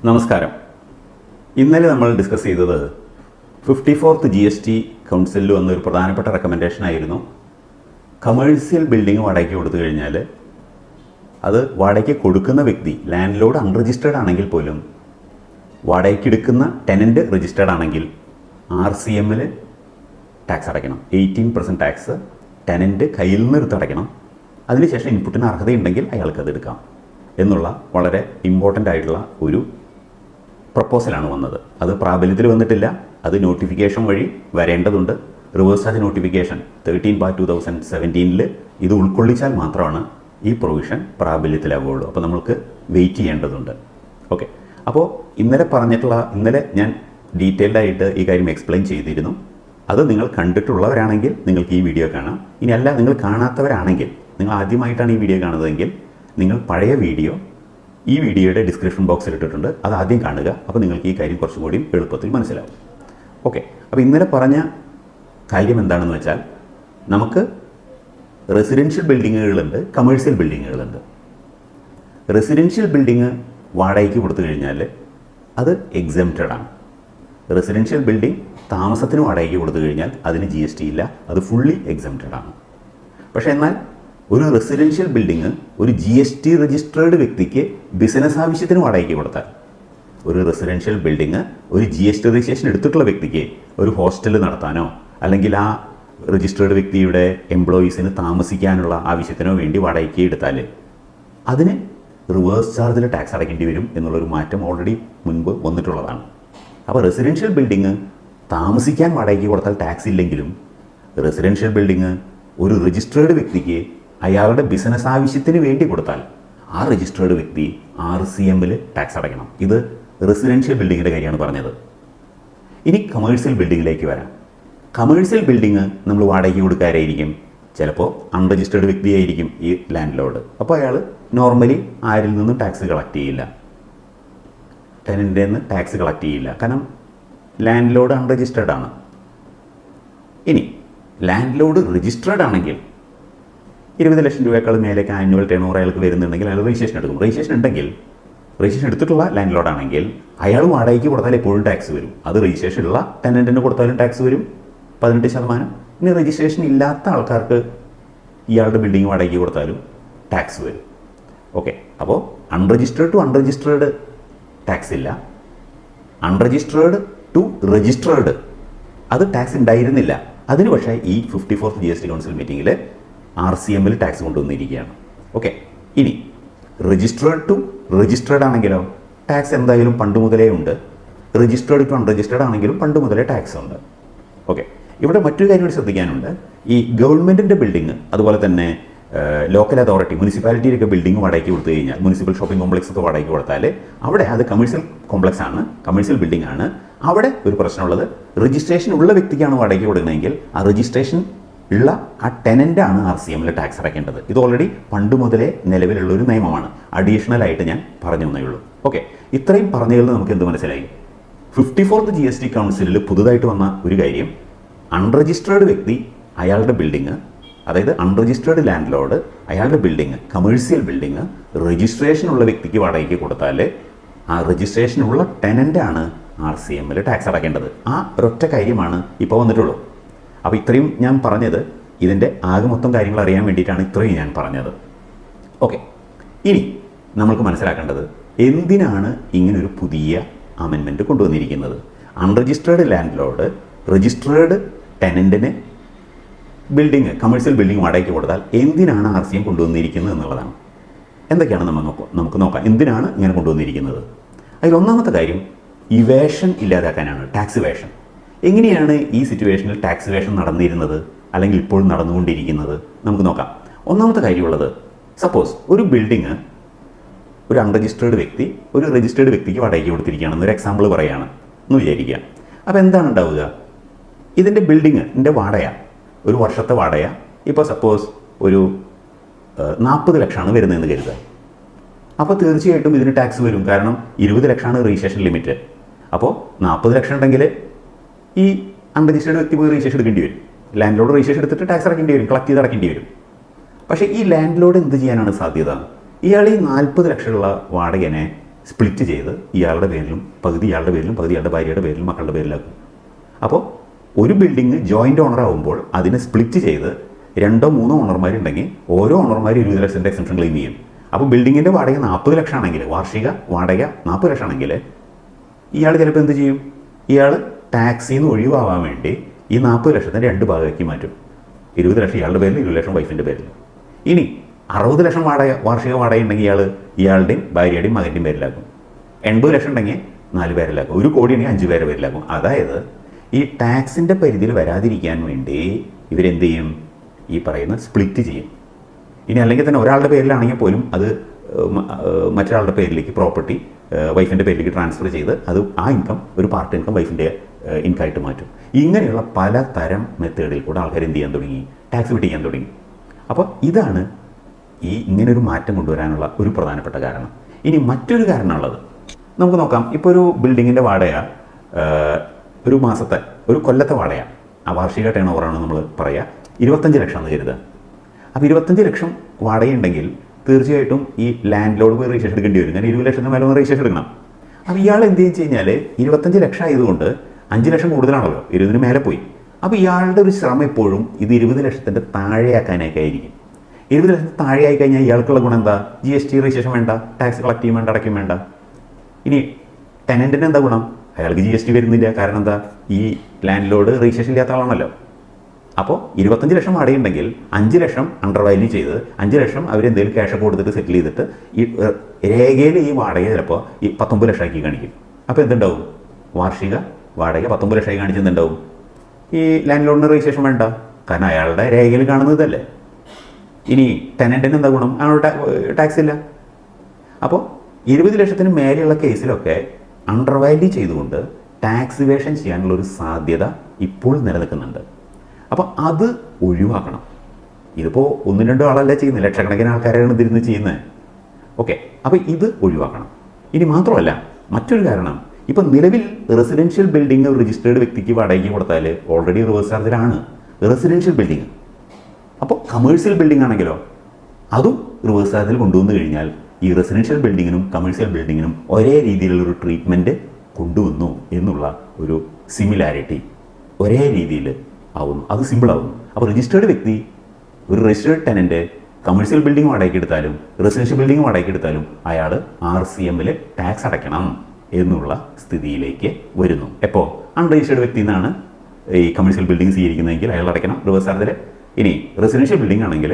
നമസ്കാരം. ഇന്നലെ നമ്മൾ ഡിസ്കസ് ചെയ്തത് 54th GST കൗൺസിലിൽ വന്ന ഒരു പ്രധാനപ്പെട്ട റെക്കമെൻഡേഷൻ ആയിരുന്നു. കമേഴ്സ്യൽ ബിൽഡിംഗ് വാടകയ്ക്ക് കൊടുത്തു കഴിഞ്ഞാൽ അത് വാടകയ്ക്ക് കൊടുക്കുന്ന വ്യക്തി ലാൻഡ് ലോഡ് അൺരജിസ്റ്റേർഡ് ആണെങ്കിൽ പോലും വാടകയ്ക്ക് എടുക്കുന്ന ടെനൻറ്റ് രജിസ്റ്റേർഡ് ആണെങ്കിൽ RCMൽ ടാക്സ് അടയ്ക്കണം. 18% ടാക്സ് ടെനൻറ്റ് കയ്യിൽ നിന്ന് എടുത്തടയ്ക്കണം. അതിനുശേഷം ഇൻപുട്ടിന് അർഹതയുണ്ടെങ്കിൽ അയാൾക്കത് എടുക്കാം എന്നുള്ള വളരെ ഇമ്പോർട്ടൻ്റ് ആയിട്ടുള്ള ഒരു പ്രപ്പോസലാണ് വന്നത്. അത് പ്രാബല്യത്തിൽ വന്നിട്ടില്ല. അത് നോട്ടിഫിക്കേഷൻ വഴി വരേണ്ടതുണ്ട്. റിവേഴ്സ് ചാർജ് നോട്ടിഫിക്കേഷൻ 13/2017 ഇത് ഉൾക്കൊള്ളിച്ചാൽ മാത്രമാണ് ഈ പ്രൊവിഷൻ പ്രാബല്യത്തിലാവുകയുള്ളൂ. അപ്പോൾ നമുക്ക് വെയിറ്റ് ചെയ്യേണ്ടതുണ്ട്. ഓക്കെ, അപ്പോൾ ഇന്നലെ ഞാൻ ഡീറ്റെയിൽഡ് ആയിട്ട് ഈ കാര്യം എക്സ്പ്ലെയിൻ ചെയ്തിരുന്നു. അത് നിങ്ങൾ കണ്ടിട്ടുള്ളവരാണെങ്കിൽ നിങ്ങൾക്ക് ഈ വീഡിയോ കാണാം. ഇനി അല്ല, നിങ്ങൾ കാണാത്തവരാണെങ്കിൽ, നിങ്ങൾ ആദ്യമായിട്ടാണ് ഈ വീഡിയോ കാണുന്നതെങ്കിൽ നിങ്ങൾ പഴയ വീഡിയോ ഈ വീഡിയോയുടെ ഡിസ്ക്രിപ്ഷൻ ബോക്സിൽ ഇട്ടിട്ടുണ്ട്. അത് ആദ്യം കാണുക. അപ്പോൾ നിങ്ങൾക്ക് ഈ കാര്യം കുറച്ചും കൂടി എളുപ്പത്തിൽ മനസ്സിലാവും. ഓക്കെ, അപ്പോൾ ഇന്നലെ പറഞ്ഞ കാര്യം എന്താണെന്ന് വെച്ചാൽ, നമുക്ക് റെസിഡൻഷ്യൽ ബിൽഡിങ്ങുകളുണ്ട്, കമേഴ്സ്യൽ ബിൽഡിങ്ങുകളുണ്ട്. റെസിഡൻഷ്യൽ ബിൽഡിങ് വാടകയ്ക്ക് കൊടുത്തു കഴിഞ്ഞാൽ അത് എക്സംപ്റ്റഡ് ആണ്. റെസിഡൻഷ്യൽ ബിൽഡിംഗ് താമസത്തിന് വാടകയ്ക്ക് കൊടുത്തു കഴിഞ്ഞാൽ അതിന് GST ഇല്ല, അത് ഫുള്ളി എക്സംപ്റ്റഡ് ആണ്. പക്ഷേ എന്നാൽ ഒരു റെസിഡൻഷ്യൽ ബിൽഡിംഗ് ഒരു GST രജിസ്റ്റേർഡ് വ്യക്തിക്ക് ബിസിനസ് ആവശ്യത്തിന് വാടകയ്ക്ക് കൊടുത്താൽ, ഒരു റെസിഡൻഷ്യൽ ബിൽഡിംഗ് ഒരു GST രജിസ്ട്രേഷൻ എടുത്തിട്ടുള്ള വ്യക്തിക്ക് ഒരു ഹോസ്റ്റൽ നടത്താനോ അല്ലെങ്കിൽ ആ രജിസ്റ്റേർഡ് വ്യക്തിയുടെ എംപ്ലോയീസിന് താമസിക്കാനുള്ള ആവശ്യത്തിനോ വേണ്ടി വാടകയ്ക്ക് എടുത്താൽ അതിന് റിവേഴ്സ് ചാർജിൽ ടാക്സ് അടയ്ക്കേണ്ടി വരും എന്നുള്ളൊരു മാറ്റം ഓൾറെഡി മുൻപ് വന്നിട്ടുള്ളതാണ്. അപ്പോൾ റെസിഡൻഷ്യൽ ബിൽഡിംഗ് താമസിക്കാൻ വാടകയ്ക്ക് കൊടുത്താൽ ടാക്സ് ഇല്ലെങ്കിലും റെസിഡൻഷ്യൽ ബിൽഡിംഗ് ഒരു രജിസ്റ്റേർഡ് വ്യക്തിക്ക് അയാളുടെ ബിസിനസ് ആവശ്യത്തിന് വേണ്ടി കൊടുത്താൽ ആ രജിസ്റ്റേർഡ് വ്യക്തി RCMൽ ടാക്സ് അടയ്ക്കണം. ഇത് റെസിഡൻഷ്യൽ ബിൽഡിങ്ങിൻ്റെ കാര്യമാണ് പറഞ്ഞത്. ഇനി കമേഴ്സ്യൽ ബിൽഡിങ്ങിലേക്ക് വരാം. കമേഴ്സ്യൽ ബിൽഡിങ് നമ്മൾ വാടകയ്ക്ക് കൊടുക്കാനായിരിക്കും. ചിലപ്പോൾ അൺരജിസ്റ്റേർഡ് വ്യക്തിയായിരിക്കും ഈ ലാൻഡ് ലോഡ്. അപ്പോൾ അയാൾ നോർമലി ആരിൽ നിന്നും ടാക്സ് കളക്ട് ചെയ്യില്ല, ടെനൻറ്റിൽ നിന്ന് ടാക്സ് കളക്ട് ചെയ്യില്ല. കാരണം ലാൻഡ് ലോഡ് അൺരജിസ്റ്റേർഡ് ആണ്. ഇനി ലാൻഡ് ലോഡ് രജിസ്റ്റേർഡ് ആണെങ്കിൽ 20 ലക്ഷം രൂപയേക്കാൾ മേലേക്ക് ആനുവൽ ടേൺ ഓവർ അയാൾക്ക് വരുന്നുണ്ടെങ്കിൽ അയാൾ രജിസ്ട്രേഷൻ എടുക്കും. രജിസ്ട്രേഷൻ എടുത്തിട്ടുള്ള ലാൻഡ് ലോഡ് ആണെങ്കിൽ അയാൾ വാടകയ്ക്ക് കൊടുത്താൽ എപ്പോഴും ടാക്സ് വരും. അത് രജിസ്ട്രേഷൻ ഉള്ള ടെനൻറ്റിന് കൊടുത്താലും ടാക്സ് വരും 18%. ഇനി രജിസ്ട്രേഷൻ ഇല്ലാത്ത ആൾക്കാർക്ക് ഇയാളുടെ ബിൽഡിംഗ് വാടകയ്ക്ക് കൊടുത്താലും ടാക്സ് വരും. ഓക്കെ, അപ്പോൾ അൺരജിസ്റ്റേർഡ് ടു അൺരജിസ്റ്റേർഡ് ടാക്സ് ഇല്ല. അൺരജിസ്റ്റേർഡ് ടു രജിസ്റ്റേർഡ് അത് ടാക്സ് ഉണ്ടായിരുന്നില്ല. അതിന് പക്ഷേ ഈ 54th GST കൗൺസിൽ മീറ്റിങ്ങിൽ RCMൽ ടാക്സ് കൊണ്ടുവന്നിരിക്കുകയാണ്. ഓക്കെ, ഇനി രജിസ്റ്റേർഡ് ടു രജിസ്റ്റേർഡ് ആണെങ്കിലോ ടാക്സ് എന്തായാലും പണ്ട് മുതലേ ഉണ്ട്. രജിസ്റ്റേർഡ് ടു അൺരജിസ്റ്റേർഡ് ആണെങ്കിലും പണ്ട് മുതലേ ടാക്സ് ഉണ്ട്. ഓക്കെ, ഇവിടെ മറ്റൊരു കാര്യം കൂടി ശ്രദ്ധിക്കാനുണ്ട്. ഈ ഗവൺമെൻറ്റിൻ്റെ ബിൽഡിംഗ്, അതുപോലെ തന്നെ ലോക്കൽ അതോറിറ്റി, മുനിസിപ്പാലിറ്റിയിലൊക്കെ ബിൽഡിംഗ് വാടകയ്ക്ക് കൊടുത്തു കഴിഞ്ഞാൽ, മുനിസിപ്പൽ ഷോപ്പിംഗ് കോംപ്ലക്സ് ഒക്കെ വാടകയ്ക്ക് കൊടുത്താൽ അവിടെ അത് കമേഴ്സ്യൽ കോംപ്ലക്സ് ആണ്, കമേഴ്സ്യൽ ബിൽഡിംഗ് ആണ്. അവിടെ ഒരു പ്രശ്നമുള്ളത്, രജിസ്ട്രേഷൻ ഉള്ള വ്യക്തിക്കാണ് വാടകയ്ക്ക് കൊടുക്കുന്നതെങ്കിൽ ആ രജിസ്ട്രേഷൻ ഉള്ള ആ ടെനൻ്റാണ് RCMൽ ടാക്സ് അടയ്ക്കേണ്ടത്. ഇത് ഓൾറെഡി പണ്ട് മുതലേ നിലവിലുള്ള ഒരു നിയമമാണ്. അഡീഷണൽ ആയിട്ട് ഞാൻ പറഞ്ഞു തന്നേ ഉള്ളൂ. ഓക്കെ, ഇത്രയും പറഞ്ഞതിൽ നമുക്ക് എന്ത് മനസ്സിലായി? 54th GST കൗൺസിലിൽ പുതുതായിട്ട് വന്ന ഒരു കാര്യം, അൺരജിസ്റ്റേർഡ് വ്യക്തി അയാളുടെ ബിൽഡിങ്, അതായത് അൺരജിസ്റ്റേർഡ് ലാൻഡ് ലോഡ് അയാളുടെ ബിൽഡിങ്, കമേഴ്സ്യൽ ബിൽഡിങ് രജിസ്ട്രേഷൻ ഉള്ള വ്യക്തിക്ക് വാടകയ്ക്ക് കൊടുത്താൽ ആ രജിസ്ട്രേഷൻ ഉള്ള ടെനൻ്റാണ് RCMൽ ടാക്സ് അടയ്ക്കേണ്ടത്. ആ ഒരൊറ്റ കാര്യമാണ് ഇപ്പോൾ വന്നിട്ടുള്ളൂ. അപ്പോൾ ഇത്രയും ഞാൻ പറഞ്ഞത് ഇതിൻ്റെ ആകെ മൊത്തം കാര്യങ്ങൾ അറിയാൻ വേണ്ടിയിട്ടാണ് ഇത്രയും ഞാൻ പറഞ്ഞത്. ഓക്കെ, ഇനി നമുക്ക് മനസ്സിലാക്കേണ്ടത് എന്തിനാണ് ഇങ്ങനൊരു പുതിയ അമെൻമെൻറ്റ് കൊണ്ടുവന്നിരിക്കുന്നത്. അൺരജിസ്റ്റേർഡ് ലാൻഡ് ലോഡ് രജിസ്റ്റേർഡ് ടെനൻറ്റിന് ബിൽഡിങ്, കമേഴ്സ്യൽ ബിൽഡിംഗ് വാടകയ്ക്ക് കൊടുത്താൽ എന്തിനാണ് RCM കൊണ്ടുവന്നിരിക്കുന്നത് എന്നുള്ളതാണ്. എന്തൊക്കെയാണ് നമുക്ക് നോക്കാം. എന്തിനാണ് ഇങ്ങനെ കൊണ്ടുവന്നിരിക്കുന്നത്? അതിലൊന്നാമത്തെ കാര്യം ഇവേഷൻ ഇല്ലാതാക്കാനാണ്, ടാക്സ് ഇവേഷൻ. എങ്ങനെയാണ് ഈ സിറ്റുവേഷനിൽ ടാക്സ് ഇവേഷൻ നടന്നിരുന്നത് അല്ലെങ്കിൽ ഇപ്പോഴും നടന്നുകൊണ്ടിരിക്കുന്നത് നമുക്ക് നോക്കാം. ഒന്നാമത്തെ കാര്യമുള്ളത്, സപ്പോസ് ഒരു ബിൽഡിങ് ഒരു അൺരജിസ്റ്റേർഡ് വ്യക്തി ഒരു രജിസ്റ്റേർഡ് വ്യക്തിക്ക് വാടകയ്ക്ക് കൊടുത്തിരിക്കുകയാണെന്ന് ഒരു എക്സാമ്പിൾ പറയുകയാണ് എന്ന് വിചാരിക്കുക. അപ്പോൾ എന്താണ് ഉണ്ടാവുക? ഇതിൻ്റെ ബിൽഡിങ്ങിൻ്റെ വാടക, ഒരു വർഷത്തെ വാടക ഇപ്പോൾ സപ്പോസ് ഒരു 40 ലക്ഷമാണ് വരുന്നതെന്ന് കരുതുക. അപ്പോൾ തീർച്ചയായിട്ടും ഇതിന് ടാക്സ് വരും. കാരണം 20 ലക്ഷമാണ് രജിസ്ട്രേഷൻ ലിമിറ്റ്. അപ്പോൾ 40 ലക്ഷം ഉണ്ടെങ്കിൽ ഈ അൺരജിസ്റ്റേർഡ് വ്യക്തി പോയി രജിസ്ട്രേഷൻ എടുക്കേണ്ടി വരും. ലാൻഡ് ലോഡ് രജിസ്ട്രേഷൻ എടുത്തിട്ട് ടാക്സ് അടയ്ക്കേണ്ടി വരും, കളക്ട് ചെയ്ത് അടയ്ക്കേണ്ടി വരും. പക്ഷേ ഈ ലാൻഡ് ലോഡ് എന്ത് ചെയ്യാനാണ് സാധ്യത? ഇയാൾ ഈ 40 ലക്ഷമുള്ള വാടകനെ സ്പ്ലിറ്റ് ചെയ്ത് ഇയാളുടെ പേരിലും പകുതി ഇയാളുടെ പേരിലും പകുതി ഇയാളുടെ ഭാര്യയുടെ പേരിലും മക്കളുടെ പേരിലാക്കും. അപ്പോൾ ഒരു ബിൽഡിംഗ് ജോയിൻ്റ് ഓണർ ആകുമ്പോൾ അതിനെ സ്പ്ലിറ്റ് ചെയ്ത് 2-3 ഓണർമാരുണ്ടെങ്കിൽ ഓരോ ഓണർമാരും 20 ലക്ഷത്തിൻ്റെ എക്സംഷൻ ക്ലെയിം ചെയ്യും. അപ്പോൾ ബിൽഡിങ്ങിൻ്റെ വാടക 40 ലക്ഷം ആണെങ്കിൽ, വാർഷിക വാടക 40 ലക്ഷം ആണെങ്കിൽ ഇയാൾ ചിലപ്പോൾ എന്ത് ചെയ്യും? ഇയാൾ ടാക്സിൽ നിന്ന് ഒഴിവാകാൻ വേണ്ടി ഈ 40 ലക്ഷത്തിൻ്റെ 2 ഭാഗമാക്കി മാറ്റും. 20 ലക്ഷം ഇയാളുടെ പേരിൽ, 20 ലക്ഷം വൈഫിൻ്റെ പേരിൽ. ഇനി 60 ലക്ഷം വാടക, വാർഷിക വാടക ഉണ്ടെങ്കിൽ ഇയാളുടെയും ഭാര്യയുടെയും മകൻ്റെയും പേരിലാക്കും. 80 ലക്ഷം ഉണ്ടെങ്കിൽ 4 പേരിലാക്കും. 1 കോടി ഉണ്ടെങ്കിൽ 5 പേരെ പേരിലാക്കും. അതായത് ഈ ടാക്സിൻ്റെ പരിധിയിൽ വരാതിരിക്കാൻ വേണ്ടി ഇവരെന്ത് ചെയ്യും? ഈ പറയുന്ന സ്പ്ലിറ്റ് ചെയ്യും. ഇനി അല്ലെങ്കിൽ തന്നെ ഒരാളുടെ പേരിലാണെങ്കിൽ പോലും അത് മറ്റൊരാളുടെ പേരിലേക്ക് പ്രോപ്പർട്ടി വൈഫിൻ്റെ പേരിലേക്ക് ട്രാൻസ്ഫർ ചെയ്ത് അത് ആ ഇൻകം ഒരു പാർട്ട് ഇൻകം വൈഫിൻ്റെ ഇൻകമായിട്ട് മാറ്റും. ഇങ്ങനെയുള്ള പല തരം മെത്തേഡിൽ കൂടെ ആൾക്കാർ എന്ത് ചെയ്യാൻ തുടങ്ങി? ടാക്സ് വെട്ടിക്കാൻ തുടങ്ങി. അപ്പോൾ ഇതാണ് ഈ ഇങ്ങനൊരു മാറ്റം കൊണ്ടുവരാനുള്ള ഒരു പ്രധാനപ്പെട്ട കാരണം. ഇനി മറ്റൊരു കാരണമുള്ളത് നമുക്ക് നോക്കാം. ഇപ്പോൾ ഒരു ബിൽഡിങ്ങിൻ്റെ വാടക ഒരു മാസത്തെ, ഒരു കൊല്ലത്തെ വാടക, ആ വാർഷിക ടേൺ ഓവറാണ് നമ്മൾ പറയുക, 25 ലക്ഷം എന്ന് കരുതുക. അപ്പോൾ 25 ലക്ഷം വാടകയുണ്ടെങ്കിൽ തീർച്ചയായിട്ടും ഈ ലാൻഡ് ലോഡ് പോയി രജിസ്ട്രേഷൻ എടുക്കേണ്ടി വരും. കാരണം 20 ലക്ഷത്തിന് മേലെ ഒന്ന് രജിസ്ട്രേഷൻ എടുക്കണം. അപ്പോൾ ഇയാൾ എന്ത് ചെയ്യും കഴിഞ്ഞാൽ 25 ലക്ഷം ആയതുകൊണ്ട് 5 ലക്ഷം കൂടുതലാണല്ലോ, 20 മേലെ പോയി. അപ്പോൾ ഇയാളുടെ ഒരു ശ്രമം എപ്പോഴും ഇത് 20 ലക്ഷത്തിൻ്റെ താഴെയാക്കാനൊക്കെ ആയിരിക്കും. 20 ലക്ഷത്തിന് താഴെയായി കഴിഞ്ഞാൽ ഇയാൾക്കുള്ള ഗുണം എന്താ? GST രജിസ്ട്രേഷൻ വേണ്ട, ടാക്സ് കളക്ട് ചെയ്യും വേണ്ട, അടയ്ക്കും വേണ്ട. ഇനി ടെനൻറ്റിന് എന്താ ഗുണം? അയാൾക്ക് GST വരുന്നില്ല. കാരണം എന്താ? ഈ ലാൻഡ് ലോഡ് രജിസ്ട്രേഷൻ ഇല്ലാത്ത ആളാണല്ലോ. അപ്പോൾ 25 ലക്ഷം വാടകയുണ്ടെങ്കിൽ 5 ലക്ഷം അണ്ടർ വാല്യൂ ചെയ്ത് 5 ലക്ഷം അവരെന്തെങ്കിലും ക്യാഷൊക്കെ കൊടുത്തിട്ട് സെറ്റിൽ ചെയ്തിട്ട് ഈ രേഖയിൽ ഈ വാടക ചിലപ്പോൾ ഈ 19 ലക്ഷമാക്കി കാണിക്കും. അപ്പോൾ എന്തുണ്ടാവും? വാർഷിക വാടക 19 ലക്ഷമായി കാണിച്ചെന്തുണ്ടാവും? ഈ ലാൻഡ് ലോഡിന് രജിസ്ട്രേഷൻ വേണ്ട, കാരണം അയാളുടെ രേഖയിൽ കാണുന്നതല്ലേ. ഇനി ടെനൻറ്റിന് എന്താ ഗുണം? അയാളുടെ ടാക്സ് ഇല്ല. അപ്പോൾ 20 ലക്ഷത്തിന് മേലെയുള്ള കേസിലൊക്കെ അണ്ടർ വാല്യൂ ചെയ്തുകൊണ്ട് ടാക്സ് ഇവേഷൻ ചെയ്യാനുള്ളൊരു സാധ്യത ഇപ്പോൾ നിലനിൽക്കുന്നുണ്ട്. അപ്പോൾ അത് ഒഴിവാക്കണം. ഇതിപ്പോൾ 1-2 ആളല്ല ചെയ്യുന്നത്, ലക്ഷക്കണക്കിന് ആൾക്കാരാണ് ഇതിരുന്ന് ചെയ്യുന്നത്. ഓക്കെ, അപ്പോൾ ഇത് ഒഴിവാക്കണം. ഇനി മാത്രമല്ല മറ്റൊരു കാരണം, ഇപ്പം നിലവിൽ റെസിഡൻഷ്യൽ ബിൽഡിംഗ് രജിസ്റ്റേർഡ് വ്യക്തിക്ക് വാടകയ്ക്ക് കൊടുത്താൽ ഓൾറെഡി റിവേഴ്സ് ചാർജിലാണ് റെസിഡൻഷ്യൽ ബിൽഡിംഗ്. അപ്പോൾ കമേഴ്ഷ്യൽ ബിൽഡിംഗ് ആണെങ്കിലോ അതും റിവേഴ്സ് ചാർജിൽ കൊണ്ടുവന്നു കഴിഞ്ഞാൽ ഈ റെസിഡൻഷ്യൽ ബിൽഡിങ്ങിനും കമേഴ്ഷ്യൽ ബിൽഡിങ്ങിനും ഒരേ രീതിയിലുള്ളൊരു ട്രീറ്റ്മെൻറ്റ് കൊണ്ടുവന്നു എന്നുള്ള ഒരു സിമിലാരിറ്റി ഒരേ രീതിയിൽ ആവുന്നു. അത് സിമ്പിളാവുന്നു. അപ്പോൾ രജിസ്റ്റേർഡ് വ്യക്തി, ഒരു രജിസ്റ്റേർഡ് ടെനൻറ്റ് കമേഴ്ഷ്യൽ ബിൽഡിംഗ് വാടകയ്ക്ക് എടുത്താലും റെസിഡൻഷ്യൽ ബിൽഡിംഗ് വാടകയ്ക്ക് എടുത്താലും അയാൾ RCMൽ ടാക്സ് അടയ്ക്കണം എന്നുള്ള സ്ഥിതിയിലേക്ക് വരുന്നു. എപ്പോൾ? അൺരജിസ്റ്റേർഡ് വ്യക്തി എന്നാണ് ഈ കമേഴ്ഷ്യൽ ബിൽഡിംഗ് സ്വീകരിക്കുന്നതെങ്കിൽ അയാൾ അടയ്ക്കണം റിവേഴ്സ് ചാർജിൽ. ഇനി റെസിഡൻഷ്യൽ ബിൽഡിംഗ് ആണെങ്കിൽ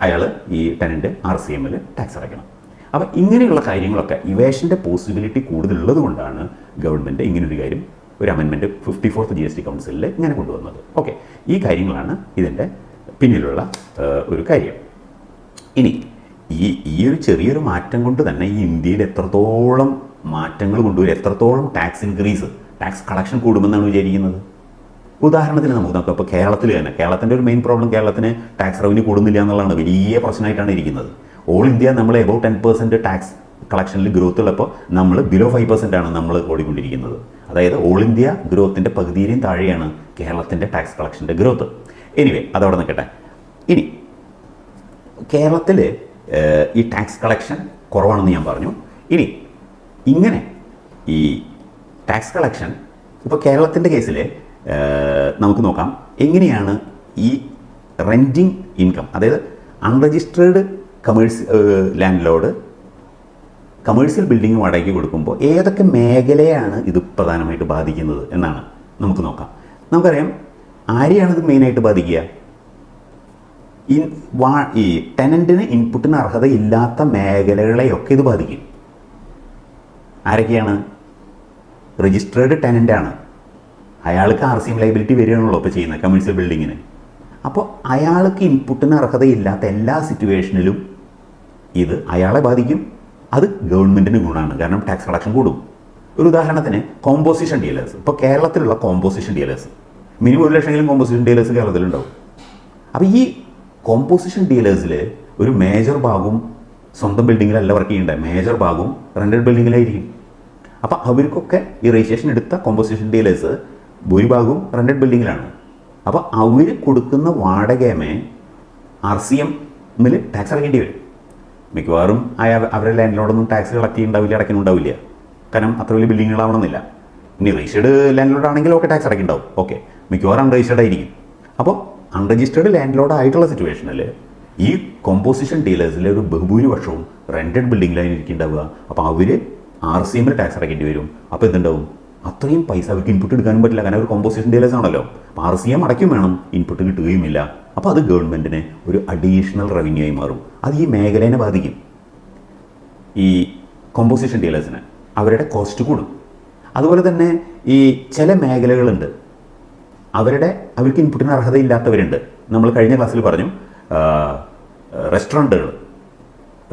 അയാൾ ഈ ടെനൻറ്റ് RCMൽ ടാക്സ് അടയ്ക്കണം. അപ്പോൾ ഇങ്ങനെയുള്ള കാര്യങ്ങളൊക്കെ ഇവേഷൻ്റെ പോസിബിലിറ്റി കൂടുതലുള്ളത് കൊണ്ടാണ് ഗവൺമെൻറ് ഇങ്ങനൊരു കാര്യം, ഒരു അമെൻമെൻറ്റ് 54th GST കൗൺസിലിൽ ഇങ്ങനെ കൊണ്ടുവന്നത്. ഓക്കെ, ഈ കാര്യങ്ങളാണ് ഇതിൻ്റെ പിന്നിലുള്ള ഒരു കാര്യം. ഇനി ഈ ഒരു ചെറിയൊരു മാറ്റം കൊണ്ട് തന്നെ ഈ ഇന്ത്യയിൽ എത്രത്തോളം മാറ്റങ്ങൾ കൊണ്ടുവരും, എത്രത്തോളം ടാക്സ് ഇൻക്രീസ്, ടാക്സ് കളക്ഷൻ കൂടുമെന്നാണ് വിചാരിക്കുന്നത്. ഉദാഹരണത്തിന് നമുക്ക് നോക്കാം. ഇപ്പോൾ കേരളത്തിൽ തന്നെ, കേരളത്തിൻ്റെ ഒരു മെയിൻ പ്രോബ്ലം കേരളത്തിന് ടാക്സ് റവന്യൂ കൂടുന്നില്ല എന്നുള്ളതാണ്. വലിയ പ്രശ്നമായിട്ടാണ് ഇരിക്കുന്നത്. ഓൾ ഇന്ത്യ നമ്മൾ എബൌട്ട് 10% ടാക്സ് കളക്ഷനിൽ ഗ്രോത്ത് ഉള്ളപ്പോൾ നമ്മൾ ബിലോ 5% ആണ് നമ്മൾ ഓടിക്കൊണ്ടിരിക്കുന്നത്. അതായത് ഓൾ ഇന്ത്യ ഗ്രോത്തിൻ്റെ പകുതിയിലും താഴെയാണ് കേരളത്തിൻ്റെ ടാക്സ് കളക്ഷൻ്റെ ഗ്രോത്ത്. എനിവേ, അതവിടെ നിൽക്കട്ടെ. ഇനി കേരളത്തിൽ ഈ ടാക്സ് കളക്ഷൻ കുറവാണെന്ന് ഞാൻ പറഞ്ഞു. ഇനി ഇങ്ങനെ ഈ ടാക്സ് കളക്ഷൻ ഇപ്പോൾ കേരളത്തിൻ്റെ കേസിൽ നമുക്ക് നോക്കാം എങ്ങനെയാണ് ഈ റെൻറ്റിങ് ഇൻകം, അതായത് unregistered land load commercial building വാടകയ്ക്ക് കൊടുക്കുമ്പോൾ ഏതൊക്കെ മേഖലയാണ് ഇത് പ്രധാനമായിട്ട് ബാധിക്കുന്നത് എന്നാണ് നമുക്ക് നോക്കാം. നമുക്കറിയാം ആരെയാണ് ഇത് മെയിനായിട്ട് ബാധിക്കുക? ഈ ടെനൻറ്റിന് ഇൻപുട്ടിന് അർഹതയില്ലാത്ത മേഖലകളെയൊക്കെ ഇത് ബാധിക്കും. ആരൊക്കെയാണ്? രജിസ്ട്രേഡ് ടെനൻ്റാണ്. അയാൾക്ക് RCM ലൈബിലിറ്റി വരികയാണല്ലോ ഇപ്പോൾ ചെയ്യുന്നത് കമേഴ്ഷ്യൽ ബിൽഡിങ്ങിന്. അപ്പോൾ അയാൾക്ക് ഇൻപുട്ടിന് അർഹതയില്ലാത്ത എല്ലാ സിറ്റുവേഷനിലും ഇത് അയാളെ ബാധിക്കും. അത് ഗവൺമെൻറ്റിന് ഗുണമാണ്, കാരണം ടാക്സ് കളക്ഷൻ കൂടും. ഒരു ഉദാഹരണത്തിന് കോമ്പോസിഷൻ ഡീലേഴ്സ്. ഇപ്പോൾ കേരളത്തിലുള്ള കോമ്പോസിഷൻ ഡീലേഴ്സ് മിനിമം 1 ലക്ഷമെങ്കിലും കോമ്പോസിഷൻ ഡീലേഴ്സ് കേരളത്തിലുണ്ടാവും. അപ്പോൾ ഈ കോമ്പോസിഷൻ ഡീലേഴ്സിൽ ഒരു മേജർ ഭാഗവും സ്വന്തം ബിൽഡിങ്ങിലല്ല വർക്ക് ചെയ്യേണ്ടത്, മേജർ ഭാഗവും റെൻറ്റഡ് ബിൽഡിങ്ങിലായിരിക്കും. അപ്പോൾ അവർക്കൊക്കെ ഈ രജിസ്ട്രേഷൻ എടുത്ത കോമ്പോസിഷൻ ഡീലേഴ്സ് ഭൂരിഭാഗവും റെൻറ്റഡ് ബിൽഡിങ്ങിലാണ്. അപ്പോൾ അവർ കൊടുക്കുന്ന വാടകമേ RCMൽ ടാക്സ് അടയ്ക്കേണ്ടി വരും. മിക്കവാറും അവരുടെ ലാൻഡ് ലോഡൊന്നും ടാക്സ് കളക്ട് ചെയ്യുന്നുണ്ടാവില്ല, അടയ്ക്കുന്നുണ്ടാവില്ല. കാരണം അത്ര വലിയ ബിൽഡിങ്ങുകളാവണമെന്നില്ല. ഇനി രജിസ്റ്റേർഡ് ലാൻഡ് ലോഡ് ആണെങ്കിൽ ഒക്കെ ടാക്സ് അടയ്ക്കുന്നുണ്ടാവും. ഓക്കെ, മിക്കവാറും അൺരജിസ്റ്റേർഡ് ആയിരിക്കും. അപ്പോൾ അൺരജിസ്റ്റേർഡ് ലാൻഡ് ലോഡ് ആയിട്ടുള്ള സിറ്റുവേഷനിൽ ഈ കോമ്പോസിഷൻ ഡീലേഴ്സിലെ ഒരു ബഹുഭൂരിപക്ഷവും റെൻറ്റഡ് ബിൽഡിങ്ങിലായിരിക്കും ഇരിക്കുന്നുണ്ടാവുക. അപ്പോൾ അവർ RCM ടാക്സ് അടയ്ക്കേണ്ടി വരും. അപ്പോൾ എന്തുണ്ടാവും, അത്രയും പൈസ അവർക്ക് ഇൻപുട്ട് എടുക്കാനും പറ്റില്ല. കാരണം അവർ കോമ്പോസിഷൻ ഡീലേഴ്സ് ആണല്ലോ. അപ്പോൾ RCM അടയ്ക്കും വേണം, ഇൻപുട്ട് കിട്ടുകയുമില്ല. അപ്പോൾ അത് ഗവൺമെൻറ്റിന് ഒരു അഡീഷണൽ റവന്യൂ ആയി മാറും. അത് ഈ മേഖലയെ ബാധിക്കും. ഈ കോമ്പോസിഷൻ ഡീലേഴ്സിന് അവരുടെ കോസ്റ്റ് കൂടും. അതുപോലെ തന്നെ ഈ ചില മേഖലകളുണ്ട്, അവർക്ക് ഇൻപുട്ടിന് അർഹതയില്ലാത്തവരുണ്ട്. നമ്മൾ കഴിഞ്ഞ ക്ലാസ്സിൽ പറഞ്ഞു,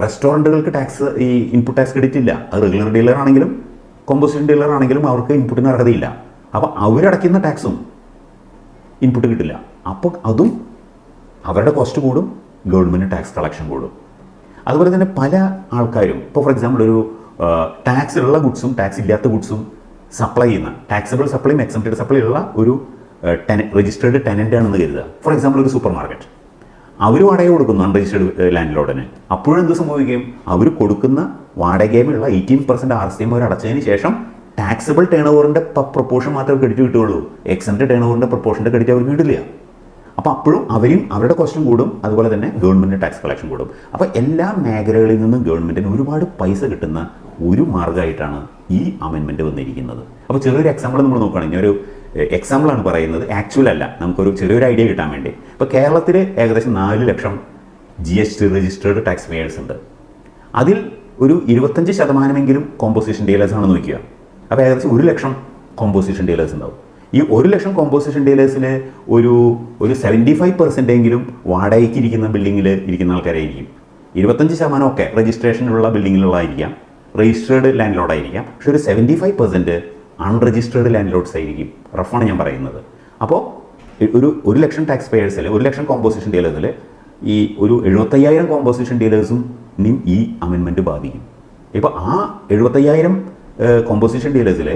റെസ്റ്റോറൻറ്റുകൾക്ക് ടാക്സ്, ഈ ഇൻപുട്ട് ടാക്സ് ക്രെഡിറ്റ് ഇല്ല. അത് റെഗുലർ ഡീലർ ആണെങ്കിലും കോമ്പോസിഷൻ ഡീലർ ആണെങ്കിലും അവർക്ക് ഇൻപുട്ടിന് അർഹതയില്ല. അപ്പോൾ അവരടയ്ക്കുന്ന ടാക്സും ഇൻപുട്ട് കിട്ടില്ല. അപ്പോൾ അതും അവരുടെ കോസ്റ്റ് കൂടും, ഗവൺമെൻറ് ടാക്സ് കളക്ഷൻ കൂടും. അതുപോലെ തന്നെ പല ആൾക്കാരും ഇപ്പോൾ ഫോർ എക്സാമ്പിൾ ഒരു ടാക്സ് ഉള്ള ഗുഡ്സും ടാക്സ് ഇല്ലാത്ത ഗുഡ്സും സപ്ലൈ ചെയ്യുന്ന, ടാക്സബിൾ സപ്ലൈയും എക്സംപ്റ്റഡ് സപ്ലൈ ഉള്ള ഒരു രജിസ്റ്റേർഡ് ടെനൻ്റ് ആണെന്ന് കരുതുക. ഫോർ എക്സാമ്പിൾ ഒരു സൂപ്പർ മാർക്കറ്റ്, അവർ വാടക കൊടുക്കുന്നു അൺരജിസ്റ്റേർഡ് ലാൻഡ് ലോഡിന്. അപ്പോഴെന്ത് സംഭവിക്കും, അവർ കൊടുക്കുന്ന വാടകയുമുള്ള 18% RCM അവർ അടച്ചതിന് ശേഷം ടാക്സബിൾ ടേൺ ഓവറിൻ്റെ പ്രൊപ്പോർഷൻ മാത്രമേ ക്രെഡിറ്റ് കിട്ടുകയുള്ളൂ. എക്സംപ്റ്റഡ് ടേൺ ഓവറിൻ്റെ പ്രൊപ്പോർഷൻ്റെ ക്രെഡിറ്റ് അവർക്ക് കിട്ടില്ല. അപ്പോൾ അപ്പോഴും അവരുടെ കോസ്റ്റും കൂടും, അതുപോലെ തന്നെ ഗവൺമെൻറ് ടാക്സ് കളക്ഷൻ കൂടും. അപ്പോൾ എല്ലാ മേഖലകളിൽ നിന്നും ഗവൺമെൻറ്റിന് ഒരുപാട് പൈസ കിട്ടുന്ന ഒരു മാർഗ്ഗമായിട്ടാണ് ഈ അമെൻമെൻറ്റ് വന്നിരിക്കുന്നത്. അപ്പോൾ ചെറിയൊരു എക്സാമ്പിൾ നമ്മൾ നോക്കുകയാണെങ്കിൽ, ഒരു എക്സാമ്പിളാണ് പറയുന്നത്, ആക്ച്വൽ അല്ല, നമുക്കൊരു ചെറിയൊരു ഐഡിയ കിട്ടാൻ വേണ്ടി. ഇപ്പോൾ കേരളത്തിൽ ഏകദേശം 4 ലക്ഷം GST രജിസ്റ്റേർഡ് ടാക്സ് പേയേഴ്സ് ഉണ്ട്. അതിൽ ഒരു 25% കോമ്പോസിഷൻ ഡീലേഴ്സ് ആണെന്ന് നോക്കുക. അപ്പോൾ ഏകദേശം 1 ലക്ഷം കോമ്പോസിഷൻ ഡീലേഴ്സ് ഉണ്ടാവും. ഈ 1 ലക്ഷം കോമ്പോസിഷൻ ഡീലേഴ്സിൽ ഒരു 75% വാടകയ്ക്ക് ഇരിക്കുന്ന ബിൽഡിങ്ങിൽ ഇരിക്കുന്ന ആൾക്കാരായിരിക്കും. 25% ഒക്കെ രജിസ്ട്രേഷനുള്ള ബിൽഡിങ്ങിലുള്ളതായിരിക്കാം, രജിസ്റ്റേർഡ് ലാൻഡ് ലോഡായിരിക്കാം. പക്ഷെ ഒരു 75% അൺരജിസ്റ്റേർഡ് ലാൻഡ് ലോഡ്സ് ആയിരിക്കും. റഫാണ് ഞാൻ പറയുന്നത്. അപ്പോൾ ഒരു 1 ലക്ഷം ടാക്സ് പേയേഴ്സിൽ, 1 ലക്ഷം കോമ്പോസിഷൻ ഡീലേഴ്സിൽ ഈ ഒരു 75,000 കോമ്പോസിഷൻ ഡീലേഴ്സും ഈ അമെൻമെൻറ്റ് ബാധിക്കും. ഇപ്പോൾ ആ 75,000 കോമ്പോസിഷൻ ഡീലേഴ്സിൽ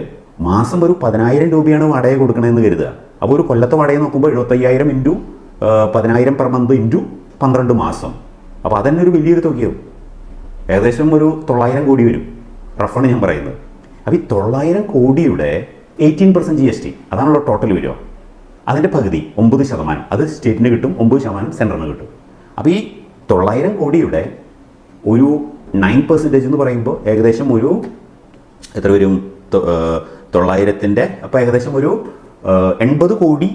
മാസം ഒരു 10,000 രൂപയാണ് വാടക കൊടുക്കണമെന്ന് കരുതുക. അപ്പോൾ ഒരു കൊല്ലത്തെ വാടക നോക്കുമ്പോൾ 75,000 ഇൻറ്റു 10,000 പെർ മന്ത് ഇൻറ്റു 12 മാസം. അപ്പോൾ അതന്നെ ഒരു വലിയൊരു തുകയാവും. ഏകദേശം ഒരു 900 കോടി വരും. റഫാണ് ഞാൻ പറയുന്നത്. അപ്പോൾ ഈ 900 കോടിയുടെ 18% GST അതാണല്ലോ ടോട്ടൽ വരിക. അതിൻ്റെ പകുതി 9%, അത് സ്റ്റേറ്റിന് കിട്ടും, 9% സെൻട്രലിന് കിട്ടും. അപ്പോൾ ഈ 900 കോടിയുടെ ഒരു 9% എന്ന് പറയുമ്പോൾ ഏകദേശം ഒരു എത്ര വരും, 900-ൻ്റെ അപ്പോൾ ഏകദേശം ഒരു 80 കോടി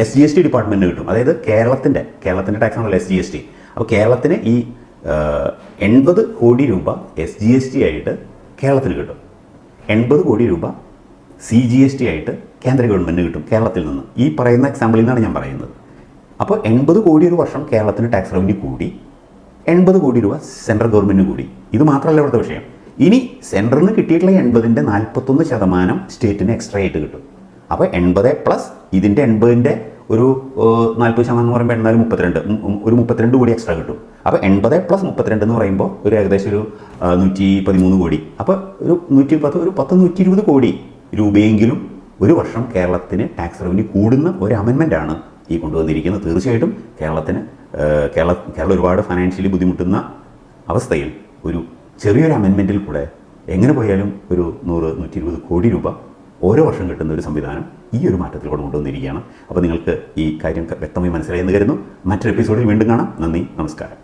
SGST ഡിപ്പാർട്ട്മെൻറ്റിന് കിട്ടും. അതായത് കേരളത്തിൻ്റെ ടാക്സ് ആണല്ലോ SGST. അപ്പോൾ കേരളത്തിന് ഈ 80 കോടി രൂപ SGST ആയിട്ട് കേരളത്തിന് കിട്ടും. 80 കോടി രൂപ CGST ആയിട്ട് കേന്ദ്ര ഗവൺമെൻറ്റിന് കിട്ടും കേരളത്തിൽ നിന്ന്. ഈ പറയുന്ന എക്സാമ്പിളിൽ നിന്നാണ് ഞാൻ പറയുന്നത്. അപ്പോൾ 80 കോടി ഒരു വർഷം കേരളത്തിന് ടാക്സ് റവന്യൂ കൂടി, 80 കോടി രൂപ സെൻട്രൽ ഗവൺമെൻറ്റിന് കൂടി. ഇത് മാത്രമല്ല ഇവിടുത്തെ വിഷയം. ഇനി സെൻട്രലിന് കിട്ടിയിട്ടുള്ള 80-ൻ്റെ 41% സ്റ്റേറ്റിന് എക്സ്ട്രാ ആയിട്ട് കിട്ടും. അപ്പോൾ 80 പ്ലസ് ഇതിൻ്റെ 80-ൻ്റെ ഒരു 40% എന്ന് പറയുമ്പോൾ 32 കോടി എക്സ്ട്രാ കിട്ടും. അപ്പോൾ 80 പ്ലസ് 32 എന്ന് പറയുമ്പോൾ ഒരു ഏകദേശം ഒരു 113 കോടി. അപ്പോൾ ഒരു 120 കോടി രൂപയെങ്കിലും ഒരു വർഷം കേരളത്തിന് ടാക്സ് റവന്യൂ കൂടുന്ന ഒരു അമെൻമെൻറ്റാണ് ഈ കൊണ്ടുവന്നിരിക്കുന്നത്. തീർച്ചയായിട്ടും കേരളം ഒരുപാട് ഫൈനാൻഷ്യലി ബുദ്ധിമുട്ടുന്ന അവസ്ഥയിൽ ഒരു ചെറിയൊരു അമെൻമെൻറ്റിൽ കൂടെ എങ്ങനെ പോയാലും ഒരു 100-120 കോടി രൂപ ഓരോ വർഷം കിട്ടുന്ന ഒരു സംവിധാനം ഈ ഒരു മാറ്റത്തിലൂടെ കൊണ്ടുവന്നിരിക്കുകയാണ്. അപ്പോൾ നിങ്ങൾക്ക് ഈ കാര്യം വ്യക്തമായി മനസ്സിലായെന്ന് കരുതുന്നു. മറ്റൊരു എപ്പിസോഡിൽ വീണ്ടും കാണാം. നന്ദി, നമസ്കാരം.